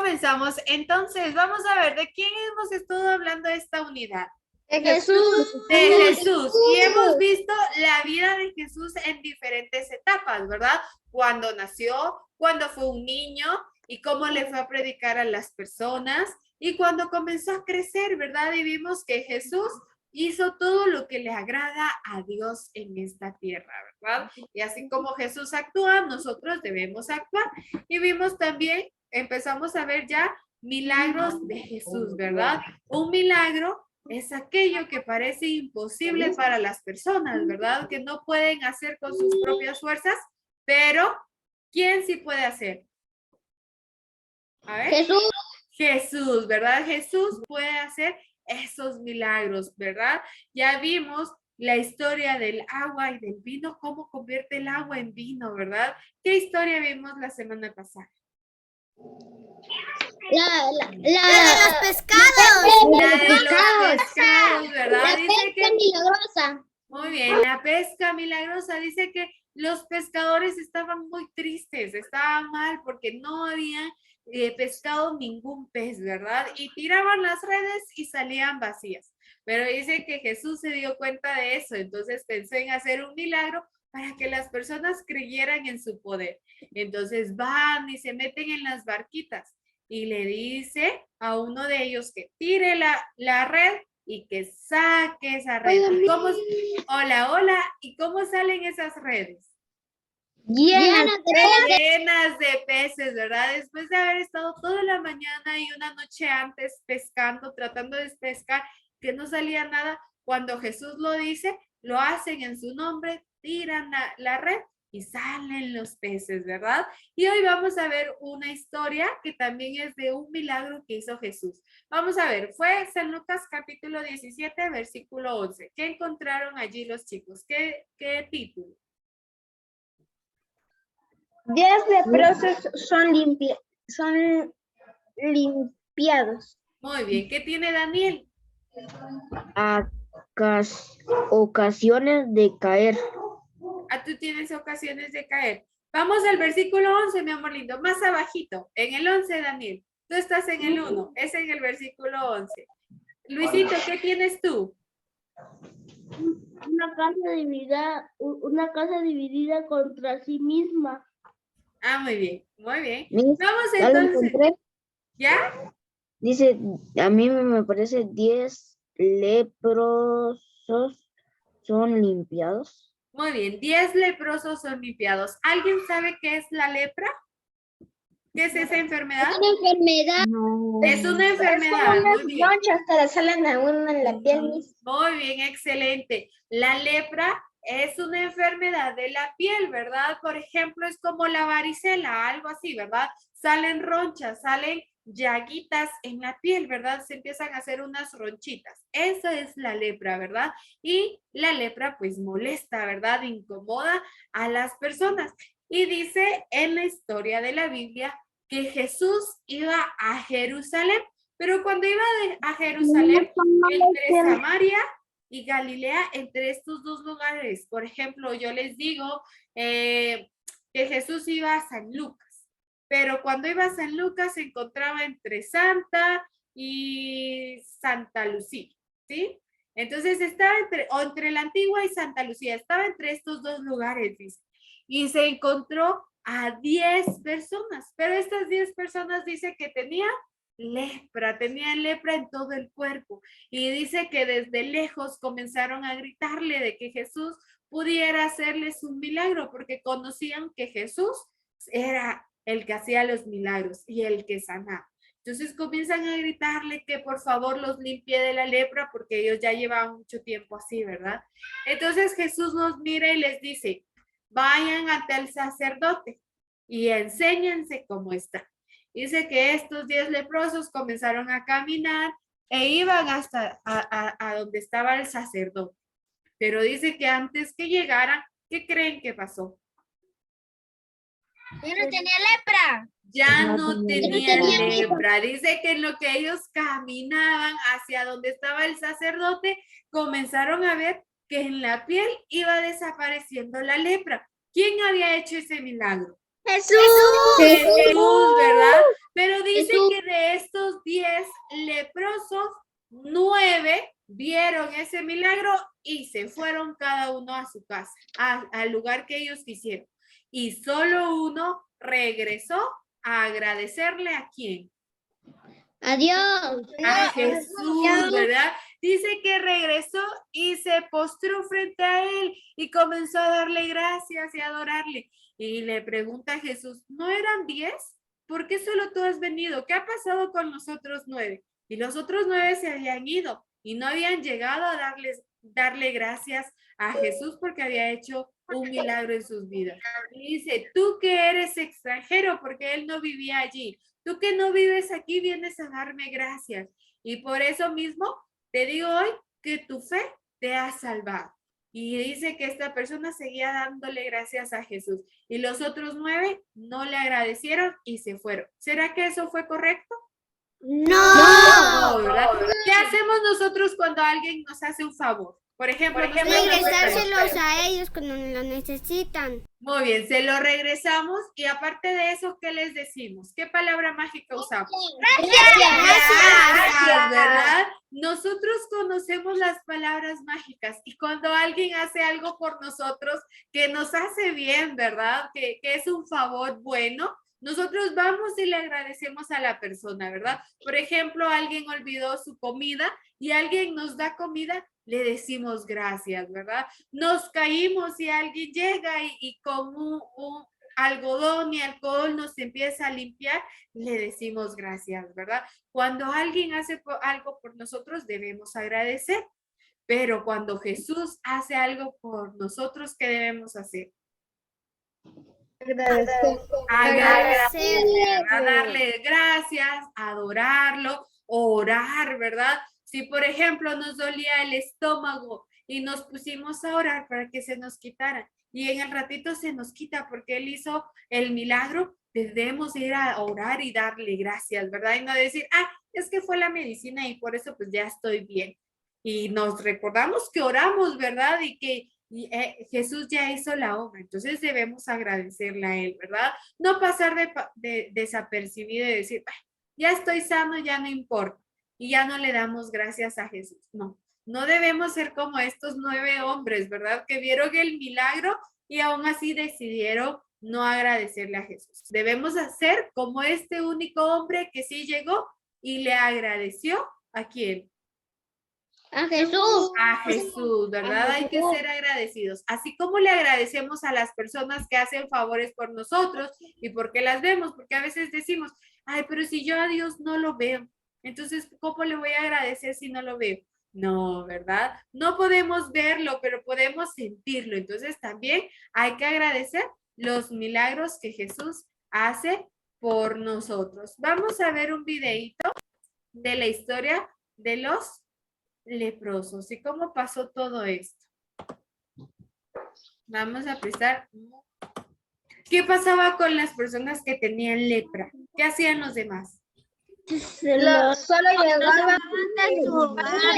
Comenzamos. Entonces, vamos a ver de quién hemos estado hablando esta unidad. De Jesús. De Jesús. Y hemos visto la vida de Jesús en diferentes etapas, ¿verdad? Cuando nació, cuando fue un niño y cómo le fue a predicar a las personas y cuando comenzó a crecer, ¿verdad? Y vimos que Jesús hizo todo lo que le agrada a Dios en esta tierra, ¿verdad? Y así como Jesús actúa, nosotros debemos actuar. Y vimos también, empezamos a ver ya milagros de Jesús, ¿verdad? Un milagro es aquello que parece imposible para las personas, ¿verdad? Que no pueden hacer con sus propias fuerzas, pero ¿quién sí puede hacer? A ver. Jesús. Jesús, ¿verdad? Jesús puede hacer esos milagros, ¿verdad? Ya vimos la historia del agua y del vino, cómo convierte el agua en vino, ¿verdad? ¿Qué historia vimos la semana pasada? La de los pescados. La de los pescados, ¿verdad? La Dice pesca que, milagrosa. muy bien, la pesca milagrosa dice que los pescadores estaban muy tristes, estaban mal porque no habían pescado ningún pez, ¿verdad? Y tiraban las redes y salían vacías. Pero dice que Jesús se dio cuenta de eso, entonces pensó en hacer un milagro para que las personas creyeran en su poder. Entonces van y se meten en las barquitas y le dice a uno de ellos que tire la red y que saque esa red. Hola, hola. ¿Y cómo salen esas redes? Llenas de peces, ¿verdad? Después de haber estado toda la mañana y una noche antes pescando, tratando de pescar, que no salía nada, cuando Jesús lo dice, lo hacen en su nombre, tiran la red y salen los peces, ¿verdad? Y hoy vamos a ver una historia que también es de un milagro que hizo Jesús. Vamos a ver, fue San Lucas capítulo 17, versículo 11. ¿Qué encontraron allí los chicos? ¿Qué título? 10 leprosos son limpiados. Muy bien, ¿qué tiene Daniel? Ocasiones de caer. Tú tienes ocasiones de caer. Vamos al versículo 11, mi amor lindo, más abajito, en el 11, Daniel. Tú estás en el 1, es en el versículo 11. Luisito, ¿qué tienes tú? Una casa dividida contra sí misma. Muy bien, muy bien. Miss, Vamos ya lo entonces. encontré. ¿Ya? Dice, a mí me parece 10 leprosos son limpiados. Muy bien, 10 leprosos son limpiados. ¿Alguien sabe qué es la lepra? ¿Qué es esa enfermedad? Una enfermedad. No. Es una enfermedad. Muy bien. Manchas que le salen a uno en la piel. Muy bien, excelente. La lepra es una enfermedad de la piel, ¿verdad? Por ejemplo, es como la varicela, algo así, ¿verdad? Salen ronchas, salen llaguitas en la piel, ¿verdad? Se empiezan a hacer unas ronchitas. Esa es la lepra, ¿verdad? Y la lepra pues molesta, ¿verdad? Incomoda a las personas. Y dice en la historia de la Biblia que Jesús iba a Jerusalén, pero cuando iba a Jerusalén, entre Samaria y Galilea, entre estos dos lugares, por ejemplo, yo les digo que Jesús iba a San Lucas, pero cuando iba a San Lucas se encontraba entre Santa y Santa Lucía, ¿sí? Entonces estaba entre la Antigua y Santa Lucía, estaba entre estos dos lugares, dice, y se encontró a 10 personas, pero estas 10 personas dice que tenían lepra en todo el cuerpo. Y dice que desde lejos comenzaron a gritarle de que Jesús pudiera hacerles un milagro, porque conocían que Jesús era el que hacía los milagros y el que sanaba. Entonces comienzan a gritarle que por favor los limpie de la lepra, porque ellos ya llevaban mucho tiempo así, ¿verdad? Entonces Jesús los mira y les dice, vayan ante el sacerdote y enséñense cómo está. Dice que estos 10 leprosos comenzaron a caminar e iban hasta a donde estaba el sacerdote. Pero dice que antes que llegaran, ¿qué creen que pasó? Ya no tenía lepra. Ya no tenía lepra. Dice que en lo que ellos caminaban hacia donde estaba el sacerdote, comenzaron a ver que en la piel iba desapareciendo la lepra. ¿Quién había hecho ese milagro? Jesús. Jesús, ¿verdad? Pero dice Jesús. que leprosos, 9 vieron ese milagro y se fueron cada uno a su casa, al lugar que ellos quisieron. Y solo uno regresó a agradecerle ¿a quién? Adiós. A Jesús, ¿verdad? Dice que regresó y se postró frente a él y comenzó a darle gracias y a adorarle. Y le pregunta a Jesús, ¿no eran 10? ¿Por qué solo tú has venido? ¿Qué ha pasado con los otros 9? Y los otros 9 se habían ido y no habían llegado a darle gracias a Jesús porque había hecho un milagro en sus vidas. Y dice, tú que eres extranjero, porque él no vivía allí, tú que no vives aquí, vienes a darme gracias. Y por eso mismo te digo hoy que tu fe te ha salvado. Y dice que esta persona seguía dándole gracias a Jesús. Y los otros 9 no le agradecieron y se fueron. ¿Será que eso fue correcto? No. No, ¿verdad? ¿Qué hacemos nosotros cuando alguien nos hace un favor? Por ejemplo, Regresárselos a ellos cuando lo necesitan. muy bien, se lo regresamos y aparte de eso, ¿qué les decimos? ¿Qué palabra mágica usamos? Gracias, ¿verdad? Nosotros conocemos las palabras mágicas y cuando alguien hace algo por nosotros que nos hace bien, ¿verdad? Que es un favor bueno, nosotros vamos y le agradecemos a la persona, ¿verdad? Por ejemplo, alguien olvidó su comida y alguien nos da comida, le decimos gracias, ¿verdad? Nos caímos y alguien llega y con un algodón y alcohol nos empieza a limpiar, le decimos gracias, ¿verdad? Cuando alguien hace algo por nosotros, debemos agradecer. Pero cuando Jesús hace algo por nosotros, ¿qué debemos hacer? Agradecer, a darle gracias, adorarlo, orar, ¿verdad? Si, por ejemplo, nos dolía el estómago y nos pusimos a orar para que se nos quitara y en el ratito se nos quita porque Él hizo el milagro, debemos ir a orar y darle gracias, ¿verdad? Y no decir, es que fue la medicina y por eso pues ya estoy bien. Y nos recordamos que oramos, ¿verdad? Y que Jesús ya hizo la obra, entonces debemos agradecerle a Él, ¿verdad? No pasar de desapercibido y decir, ya estoy sano, ya no importa. Y ya no le damos gracias a Jesús. No, no debemos ser como estos 9 hombres, ¿verdad? Que vieron el milagro y aún así decidieron no agradecerle a Jesús. Debemos hacer como este único hombre que sí llegó y le agradeció ¿a quién? A Jesús. A Jesús, ¿verdad? Hay que ser agradecidos. Así como le agradecemos a las personas que hacen favores por nosotros y porque las vemos, porque a veces decimos, pero si yo a Dios no lo veo. Entonces, ¿cómo le voy a agradecer si no lo veo? No, ¿verdad? No podemos verlo, pero podemos sentirlo. Entonces, también hay que agradecer los milagros que Jesús hace por nosotros. Vamos a ver un videíto de la historia de los leprosos y cómo pasó todo esto. Vamos a prestar. ¿Qué pasaba con las personas que tenían lepra? ¿Qué hacían los demás? Solo llegaban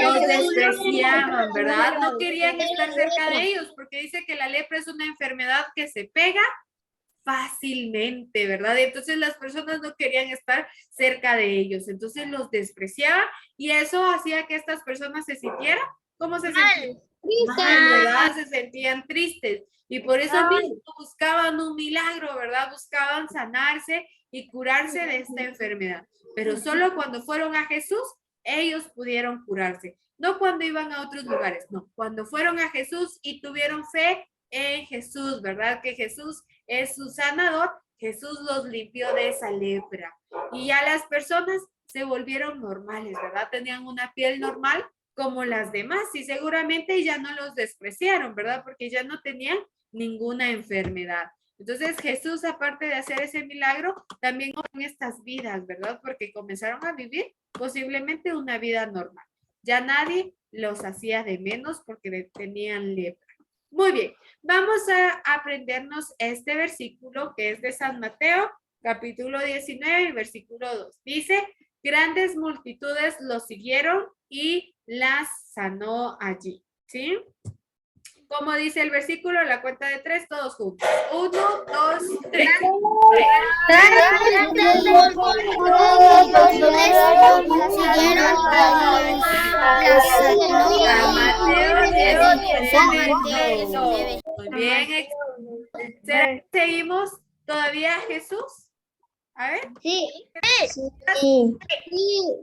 los despreciaban, ¿verdad? No querían estar cerca de ellos porque dice que la lepra es una enfermedad que se pega fácilmente, ¿verdad? Entonces las personas no querían estar cerca de ellos, entonces los despreciaban y eso hacía que estas personas se sintieran, ¿cómo se sentían? Mal, ¿verdad? Se sentían tristes y por eso mismo buscaban un milagro, ¿verdad? Buscaban sanarse y curarse de esta enfermedad. Pero solo cuando fueron a Jesús, ellos pudieron curarse. No cuando iban a otros lugares, no. Cuando fueron a Jesús y tuvieron fe en Jesús, ¿verdad? Que Jesús es su sanador, Jesús los limpió de esa lepra. Y ya las personas se volvieron normales, ¿verdad? Tenían una piel normal como las demás y seguramente ya no los despreciaron, ¿verdad? Porque ya no tenían ninguna enfermedad. Entonces Jesús, aparte de hacer ese milagro, también con estas vidas, ¿verdad? Porque comenzaron a vivir posiblemente una vida normal. Ya nadie los hacía de menos porque tenían lepra. Muy bien, vamos a aprendernos este versículo que es de San Mateo, capítulo 19, versículo 2. Dice, grandes multitudes los siguieron y las sanó allí, ¿sí? Como dice el versículo, la cuenta de 3, todos juntos. 1, 2, 3. Grandes multitudes los siguieron Muy bien, excelente. Seguimos todavía Jesús. A ver. Sí.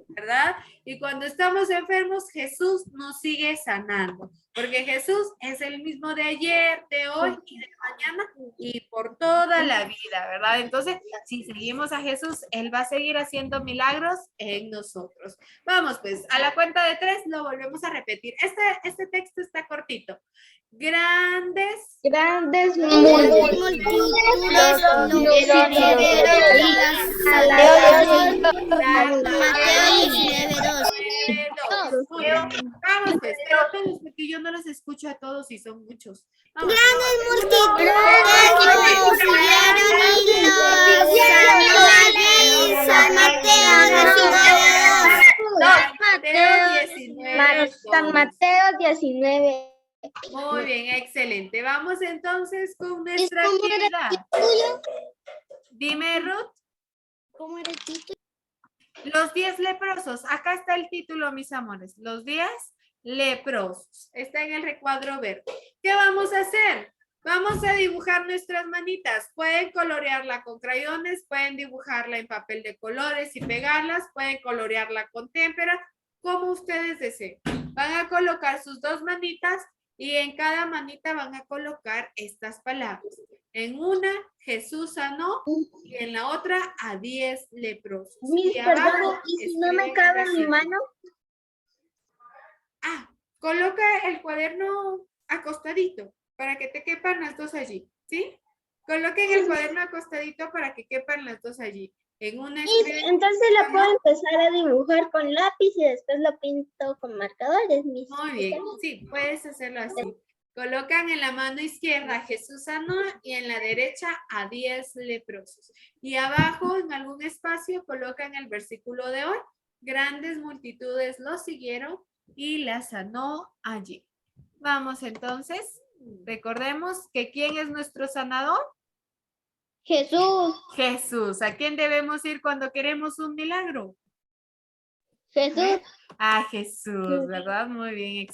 ¿Verdad? Y cuando estamos enfermos, Jesús nos sigue sanando, porque Jesús es el mismo de ayer, de hoy y de mañana y por toda la vida, ¿verdad? Entonces, si seguimos a Jesús, Él va a seguir haciendo milagros en nosotros. Vamos, pues, a la cuenta de 3 lo volvemos a repetir. Este texto está cortito. Grandes Vamos, pues, pero todos, porque yo no los escucho a todos y son muchos. Vamos. San Mateo 19. Muy bien, excelente. Vamos entonces con nuestra actividad. Dime, Ruth. ¿Cómo era el título? Los 10 leprosos. Acá está el título, mis amores. Los 10 leprosos. Está en el recuadro verde. ¿Qué vamos a hacer? Vamos a dibujar nuestras manitas. Pueden colorearla con crayones, pueden dibujarla en papel de colores y pegarlas, pueden colorearla con témpera, como ustedes deseen. Van a colocar sus 2 manitas y en cada manita van a colocar estas palabras. En una, Jesús sanó, y en la otra, a 10 leprosos. Mis, Y abajo, perdón, ¿y si no me cabe en mi mano? Coloca el cuaderno acostadito para que te quepan las 2 allí, ¿sí? Coloquen el cuaderno acostadito para que quepan las 2 allí. En una entonces lo puedo empezar a dibujar con lápiz y después lo pinto con marcadores. Muy bien, sí, puedes hacerlo así. Colocan en la mano izquierda Jesús sanó y en la derecha a 10 leprosos. Y abajo, en algún espacio, colocan el versículo de hoy. Grandes multitudes lo siguieron y la sanó allí. Vamos entonces, recordemos que ¿quién es nuestro sanador? Jesús. Jesús. ¿A quién debemos ir cuando queremos un milagro? Jesús. A Jesús, ¿verdad? Muy bien, excelente.